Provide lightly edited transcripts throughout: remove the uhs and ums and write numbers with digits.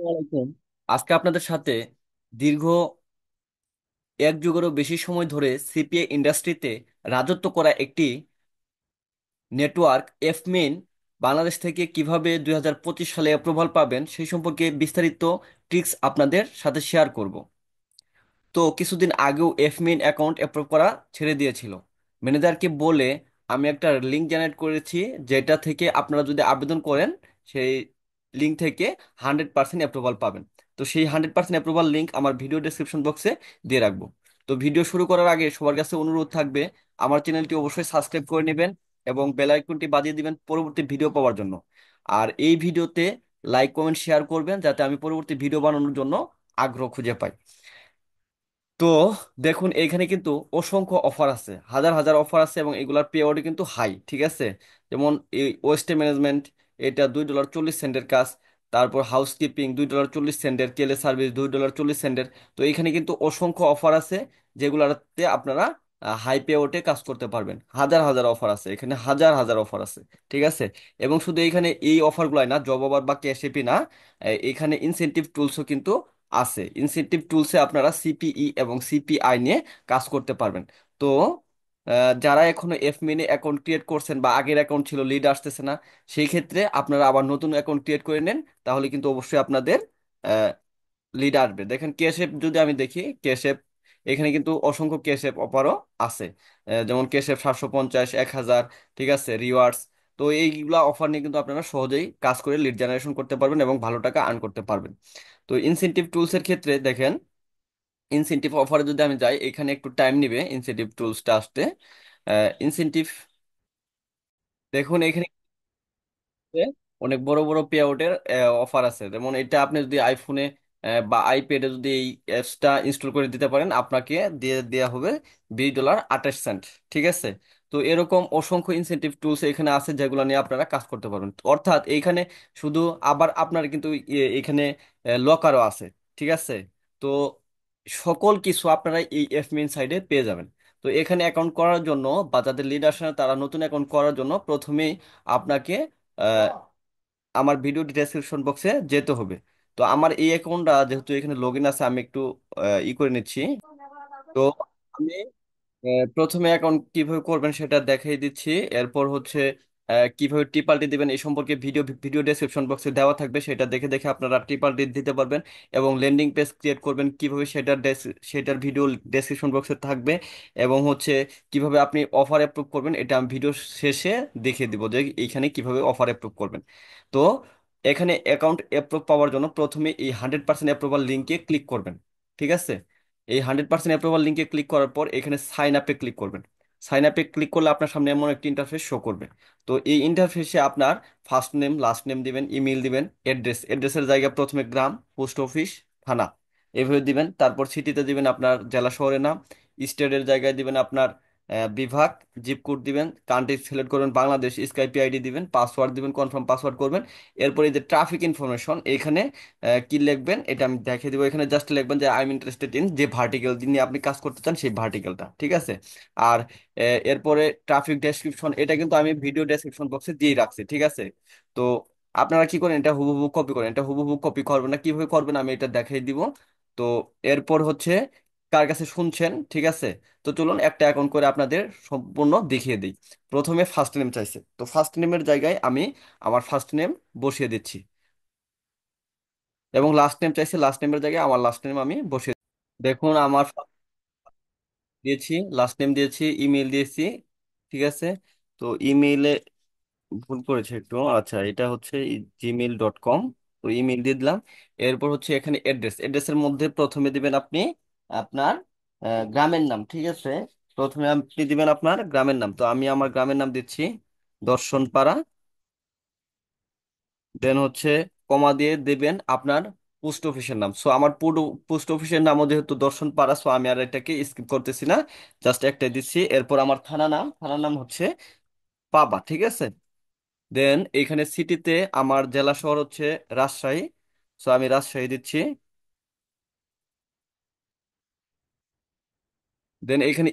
ওয়ালাইকুম। আজকে আপনাদের সাথে দীর্ঘ এক যুগেরও বেশি সময় ধরে সিপিএ ইন্ডাস্ট্রিতে রাজত্ব করা একটি নেটওয়ার্ক এফমিন বাংলাদেশ থেকে কিভাবে 2025 সালে অ্যাপ্রুভাল পাবেন সেই সম্পর্কে বিস্তারিত ট্রিক্স আপনাদের সাথে শেয়ার করব। তো কিছুদিন আগেও এফমিন অ্যাকাউন্ট অ্যাপ্রুভ করা ছেড়ে দিয়েছিল। ম্যানেজারকে বলে আমি একটা লিঙ্ক জেনারেট করেছি, যেটা থেকে আপনারা যদি আবেদন করেন সেই লিঙ্ক থেকে 100% অ্যাপ্রুভাল পাবেন। তো সেই 100% অ্যাপ্রুভাল লিঙ্ক আমার ভিডিও ডেসক্রিপশন বক্সে দিয়ে রাখবো। তো ভিডিও শুরু করার আগে সবার কাছে অনুরোধ থাকবে, আমার চ্যানেলটি অবশ্যই সাবস্ক্রাইব করে নেবেন এবং বেল আইকনটি বাজিয়ে দিবেন পরবর্তী ভিডিও পাওয়ার জন্য। আর এই ভিডিওতে লাইক কমেন্ট শেয়ার করবেন যাতে আমি পরবর্তী ভিডিও বানানোর জন্য আগ্রহ খুঁজে পাই। তো দেখুন, এখানে কিন্তু অসংখ্য অফার আছে, হাজার হাজার অফার আছে এবং এগুলার পে আউটও কিন্তু হাই, ঠিক আছে। যেমন এই ওয়েস্টে ম্যানেজমেন্ট, এটা $2.40 কাজ। তারপর হাউসকিপিং $2.40, টেলে সার্ভিস $2.40। তো এখানে কিন্তু অসংখ্য অফার আছে যেগুলাতে আপনারা হাই পে আউটে কাজ করতে পারবেন। হাজার হাজার অফার আছে এখানে, হাজার হাজার অফার আছে, ঠিক আছে। এবং শুধু এখানে এই অফারগুলাই না, জব অফার বা ক্যাশ না, এখানে ইনসেনটিভ টুলসও কিন্তু আছে। ইনসেনটিভ টুলসে আপনারা সিপিই এবং সিপিআই নিয়ে কাজ করতে পারবেন। তো যারা এখনো এফমিনে অ্যাকাউন্ট ক্রিয়েট করছেন বা আগের অ্যাকাউন্ট ছিল, লিড আসতেছে না, সেই ক্ষেত্রে আপনারা আবার নতুন অ্যাকাউন্ট ক্রিয়েট করে নেন, তাহলে কিন্তু অবশ্যই আপনাদের লিড আসবে। দেখেন কেশএফ যদি আমি দেখি, কেশএফ এখানে কিন্তু অসংখ্য কেশএফ অফারও আছে। যেমন কেশএফ 750, 1000, ঠিক আছে, রিওয়ার্ডস। তো এইগুলা অফার নিয়ে কিন্তু আপনারা সহজেই কাজ করে লিড জেনারেশন করতে পারবেন এবং ভালো টাকা আর্ন করতে পারবেন। তো ইনসেনটিভ টুলস এর ক্ষেত্রে দেখেন, ইনসেনটিভ অফারে যদি আমি যাই, এখানে একটু টাইম নিবে ইনসেনটিভ টুলসটা আসতে। ইনসেনটিভ দেখুন এখানে অনেক বড় বড় পে আউটের অফার আছে। যেমন এটা আপনি যদি আইফোনে বা আইপ্যাডে যদি এই অ্যাপসটা ইনস্টল করে দিতে পারেন, আপনাকে দিয়ে দেওয়া হবে $20.28, ঠিক আছে। তো এরকম অসংখ্য ইনসেনটিভ টুলস এখানে আছে যেগুলো নিয়ে আপনারা কাজ করতে পারবেন। অর্থাৎ এইখানে শুধু, আবার আপনার কিন্তু এখানে লকারও আছে, ঠিক আছে। তো সকল কিছু আপনারা এই এফমিন সাইডে পেয়ে যাবেন। তো এখানে অ্যাকাউন্ট করার জন্য বা যাদের লিড আসে না তারা নতুন অ্যাকাউন্ট করার জন্য প্রথমেই আপনাকে আমার ভিডিও ডেসক্রিপশন বক্সে যেতে হবে। তো আমার এই অ্যাকাউন্টটা যেহেতু এখানে লগ ইন আছে, আমি একটু ই করে নিচ্ছি। তো আমি প্রথমে অ্যাকাউন্ট কিভাবে করবেন সেটা দেখাই দিচ্ছি। এরপর হচ্ছে কিভাবে টিপাল্টি দিবেন এই সম্পর্কে ভিডিও ভিডিও ডেসক্রিপশন বক্সে দেওয়া থাকবে, সেটা দেখে দেখে আপনারা টিপাল্টি দিতে পারবেন। এবং ল্যান্ডিং পেজ ক্রিয়েট করবেন কিভাবে, সেটার ভিডিও ডেসক্রিপশন বক্সে থাকবে। এবং হচ্ছে কিভাবে আপনি অফার অ্যাপ্রুভ করবেন এটা আমি ভিডিও শেষে দেখিয়ে দিব যে এইখানে কিভাবে অফার অ্যাপ্রুভ করবেন। তো এখানে অ্যাকাউন্ট অ্যাপ্রুভ পাওয়ার জন্য প্রথমে এই 100% অ্যাপ্রুভাল লিঙ্কে ক্লিক করবেন, ঠিক আছে। এই 100% অ্যাপ্রুভাল লিঙ্কে ক্লিক করার পর এখানে সাইন আপে ক্লিক করবেন। সাইন আপে ক্লিক করলে আপনার সামনে এমন একটি ইন্টারফেস শো করবে। তো এই ইন্টারফেসে আপনার ফার্স্ট নেম, লাস্ট নেম দিবেন, ইমেল দিবেন, অ্যাড্রেসের জায়গায় প্রথমে গ্রাম, পোস্ট অফিস, থানা এভাবে দিবেন। তারপর সিটিতে দিবেন আপনার জেলা শহরের নাম, স্টেটের জায়গায় দিবেন আপনার বিভাগ, জিপ কোড দিবেন, কান্ট্রি সিলেক্ট করবেন বাংলাদেশ, স্কাইপি আইডি দিবেন, পাসওয়ার্ড দিবেন, কনফার্ম পাসওয়ার্ড করবেন। এরপর এই যে ট্রাফিক ইনফরমেশন, এখানে কি লিখবেন এটা আমি দেখিয়ে দিব। এখানে জাস্ট লিখবেন যে আই এম ইন্টারেস্টেড ইন, যে ভার্টিক্যাল নিয়ে আপনি কাজ করতে চান সেই ভার্টিক্যালটা, ঠিক আছে। আর এরপরে ট্রাফিক ডেসক্রিপশন, এটা কিন্তু আমি ভিডিও ডেসক্রিপশন বক্সে দিয়ে রাখছি, ঠিক আছে। তো আপনারা কি করেন, এটা হুবহু কপি করেন। এটা হুবহু কপি করবেন না, কিভাবে করবেন আমি এটা দেখাই দিব। তো এরপর হচ্ছে কার কাছে শুনছেন, ঠিক আছে। তো চলুন একটা অ্যাকাউন্ট করে আপনাদের সম্পূর্ণ দেখিয়ে দিই। প্রথমে ফার্স্ট নেম চাইছে, তো ফার্স্ট নেমের জায়গায় আমি আমার ফার্স্ট নেম বসিয়ে দিচ্ছি। এবং লাস্ট নেম চাইছে, লাস্ট নেমের জায়গায় আমার লাস্ট নেম আমি বসিয়ে দেখুন আমার দিয়েছি, লাস্ট নেম দিয়েছি, ইমেল দিয়েছি, ঠিক আছে। তো ইমেইলে ভুল করেছে একটু, আচ্ছা এটা হচ্ছে gmail.com। তো ইমেল দিয়ে দিলাম। এরপর হচ্ছে এখানে অ্যাড্রেসের মধ্যে প্রথমে দিবেন আপনি আপনার গ্রামের নাম, ঠিক আছে। প্রথমে আপনি দিবেন আপনার গ্রামের নাম, তো আমি আমার গ্রামের নাম দিচ্ছি দর্শনপাড়া। দেন হচ্ছে কমা দিয়ে দেবেন আপনার পোস্ট অফিসের নাম। সো আমার পুরো পোস্ট অফিসের নামও যেহেতু দর্শনপাড়া, সো আমি আর এটাকে স্কিপ করতেছি না, জাস্ট একটাই দিচ্ছি। এরপর আমার থানার নাম হচ্ছে পাবা, ঠিক আছে। দেন এখানে সিটিতে আমার জেলা শহর হচ্ছে রাজশাহী, সো আমি রাজশাহী দিচ্ছি। দেন এখানে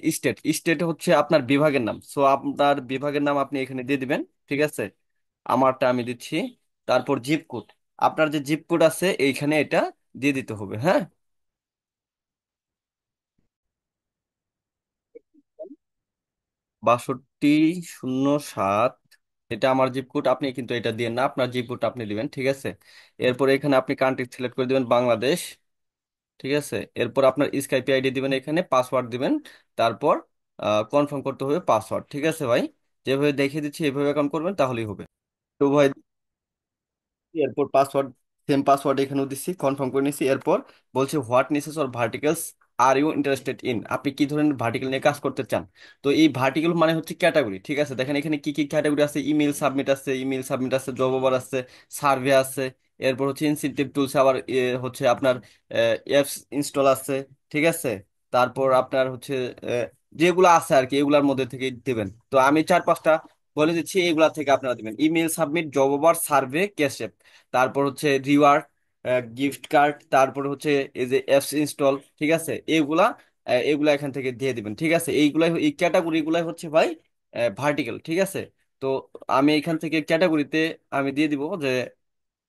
স্টেট হচ্ছে আপনার বিভাগের নাম, সো আপনার বিভাগের নাম আপনি এখানে দিয়ে দিবেন, ঠিক আছে। আমারটা আমি দিচ্ছি। তারপর জিপ কোড, আপনার যে জিপ কোড আছে এইখানে এটা দিয়ে দিতে হবে, হ্যাঁ। 6207, এটা আমার জিপ কোড। আপনি কিন্তু এটা দিয়ে না, আপনার জিপ কোড আপনি দিবেন, ঠিক আছে। এরপর এখানে আপনি কান্ট্রি সিলেক্ট করে দিবেন বাংলাদেশ, ঠিক আছে। এরপর আপনার স্কাইপি আইডি দিবেন, এখানে পাসওয়ার্ড দিবেন, তারপর কনফার্ম করতে হবে পাসওয়ার্ড, ঠিক আছে ভাই। যেভাবে দেখিয়ে দিচ্ছি এইভাবে অ্যাকাউন্ট করবেন তাহলেই হবে। তো ভাই, এরপর পাসওয়ার্ড, সেম পাসওয়ার্ড এখানেও দিচ্ছি, কনফার্ম করে নিচ্ছি। এরপর বলছে what niches or verticals are you interested in, আপনি কি ধরনের ভার্টিকেল নিয়ে কাজ করতে চান। তো এই ভার্টিকেল মানে হচ্ছে ক্যাটাগরি, ঠিক আছে। দেখেন এখানে কি কি ক্যাটাগরি আছে, ইমেল সাবমিট আছে, জব ওভার আছে, সার্ভে আছে, এরপর হচ্ছে ইনসেনটিভ টুলস, আবার হচ্ছে আপনার অ্যাপস ইনস্টল আছে, ঠিক আছে। তারপর আপনার হচ্ছে আহ, যেগুলো আছে আর কি, এগুলার মধ্যে থেকে দিবেন। তো আমি 4-5টা বলে দিচ্ছি, এগুলা থেকে আপনারা দিবেন: email submit, job over, survey, cash, তারপর হচ্ছে রিওয়ার্ড, গিফট কার্ড, তারপর হচ্ছে এই যে অ্যাপস ইনস্টল, ঠিক আছে। এগুলা এগুলা এখান থেকে দিয়ে দিবেন, ঠিক আছে। এইগুলাই, এই ক্যাটাগরি গুলাই হচ্ছে ভাই ভার্টিক্যাল, ঠিক আছে। তো আমি এখান থেকে ক্যাটাগরিতে আমি দিয়ে দিব যে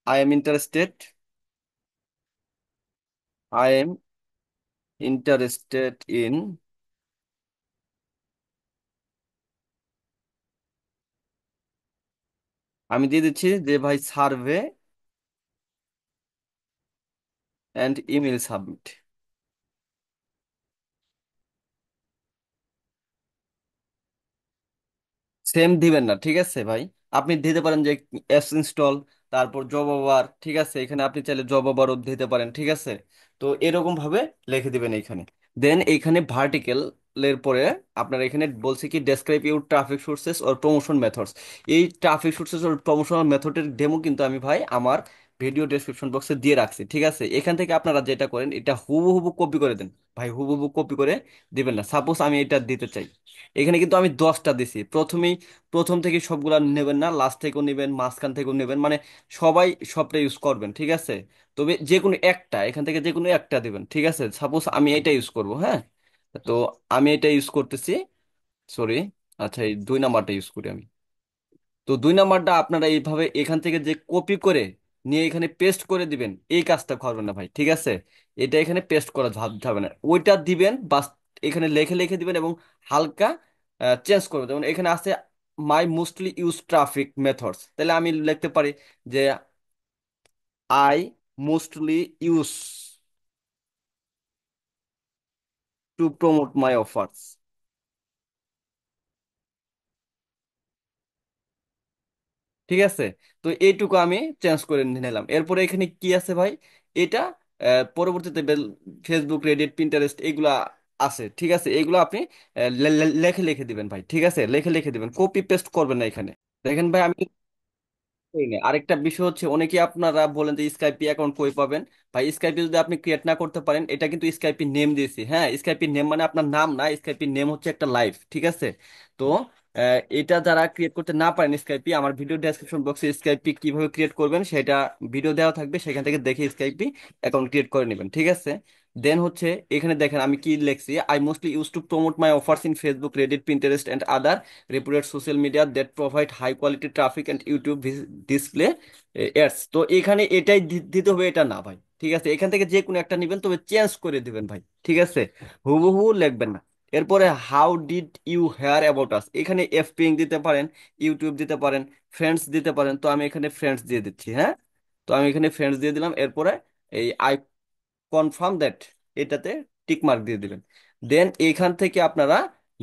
I am interested, I am interested in, আমি দিয়ে দিচ্ছি যে ভাই survey and email submit. Same দিবেন না, ঠিক আছে ভাই। আপনি দিতে পারেন যে অ্যাপস ইনস্টল, তারপর জব ওভার, ঠিক আছে। এখানে আপনি চাইলে জব ওভারও দিতে পারেন, ঠিক আছে। তো এরকম ভাবে লিখে দিবেন এইখানে। দেন এইখানে ভার্টিক্যাল এর পরে আপনার এখানে বলছে কি describe your traffic sources or promotion methods. এই ট্রাফিক সোর্সেস অর প্রমোশনাল মেথডের ডেমো কিন্তু আমি ভাই আমার ভিডিও ডেসক্রিপশন বক্সে দিয়ে রাখছি, ঠিক আছে। এখান থেকে আপনারা যেটা করেন এটা হুবহু কপি করে দেন ভাই, হুবহু কপি করে দিবেন না। সাপোজ আমি এটা দিতে চাই, এখানে কিন্তু আমি 10টা দিছি। প্রথম থেকে সবগুলা নেবেন না, লাস্ট থেকেও নেবেন, মাঝখান থেকেও নেবেন, মানে সবাই সবটা ইউজ করবেন, ঠিক আছে। তবে যে কোনো একটা, এখান থেকে যে কোনো একটা দিবেন, ঠিক আছে। সাপোজ আমি এটা ইউজ করব, হ্যাঁ। তো আমি এটা ইউজ করতেছি, সরি, আচ্ছা এই 2 নাম্বারটা ইউজ করি আমি। তো 2 নাম্বারটা আপনারা এইভাবে এখান থেকে যে কপি করে নিয়ে এখানে পেস্ট করে দিবেন, এই কাজটা করবেন না ভাই, ঠিক আছে। এটা এখানে পেস্ট করা যাবে না, ওইটা দিবেন বাস। এখানে লিখে লিখে দিবেন এবং হালকা চেঞ্জ করবেন। যেমন এখানে আছে মাই মোস্টলি ইউজ ট্রাফিক মেথডস, তাহলে আমি লিখতে পারি যে I mostly use to promote my offers, ঠিক আছে। তো এইটুকু আমি চেঞ্জ করে নিলাম। এরপরে এখানে কি আছে ভাই, এটা পরবর্তীতে ফেসবুক, রেডিট, পিন্টারেস্ট এগুলা আছে, ঠিক আছে। এগুলো আপনি লেখে লিখে দিবেন ভাই, ঠিক আছে। লেখে লিখে দিবেন, কপি পেস্ট করবেন না এখানে। দেখেন ভাই আমি এই নে, আরেকটা বিষয় হচ্ছে অনেকে আপনারা বলেন যে স্কাইপি অ্যাকাউন্ট কই পাবেন। ভাই স্কাইপি যদি আপনি ক্রিয়েট না করতে পারেন, এটা কিন্তু স্কাইপি নেম দিয়েছি, হ্যাঁ। স্কাইপি নেম মানে আপনার নাম না, স্কাইপি নেম হচ্ছে একটা লাইফ, ঠিক আছে। তো এটা যারা ক্রিয়েট করতে না পারেন স্কাইপি, আমার ভিডিও ডেসক্রিপশন বক্সে স্কাইপি কিভাবে ক্রিয়েট করবেন সেটা ভিডিও দেওয়া থাকবে, সেখান থেকে দেখে স্কাইপি অ্যাকাউন্ট ক্রিয়েট করে নেবেন, ঠিক আছে। দেন হচ্ছে এখানে দেখেন আমি কি লিখছি: I mostly use to promote my offers in Facebook, Reddit, Pinterest and other reputed social media that provide high quality traffic and YouTube display ads। তো এখানে এটাই দিতে হবে, এটা না ভাই, ঠিক আছে। এখান থেকে যে কোনো একটা নেবেন, তবে চেঞ্জ করে দিবেন ভাই, ঠিক আছে। হুবহু লিখবেন না। এরপরে how did you hear about us, এখানে এফপিং দিতে পারেন, ইউটিউব দিতে পারেন, ফ্রেন্ডস দিতে পারেন। তো আমি এখানে ফ্রেন্ডস দিয়ে দিচ্ছি, হ্যাঁ। তো আমি এখানে ফ্রেন্ডস দিয়ে দিলাম। এরপরে এই আই কনফার্ম দ্যাট, এটাতে টিক মার্ক দিয়ে দিবেন। দেন এখান থেকে আপনারা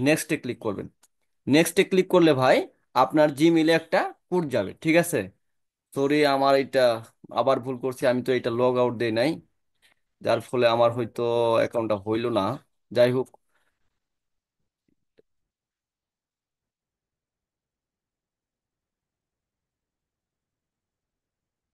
নেক্সটে ক্লিক করবেন। নেক্সটে ক্লিক করলে ভাই আপনার জিমেইলে একটা কোড যাবে, ঠিক আছে। সরি, আমার এটা আবার ভুল করছি, আমি তো এটা লগ আউট দেই নাই, যার ফলে আমার হয়তো অ্যাকাউন্টটা হইলো না। যাই হোক,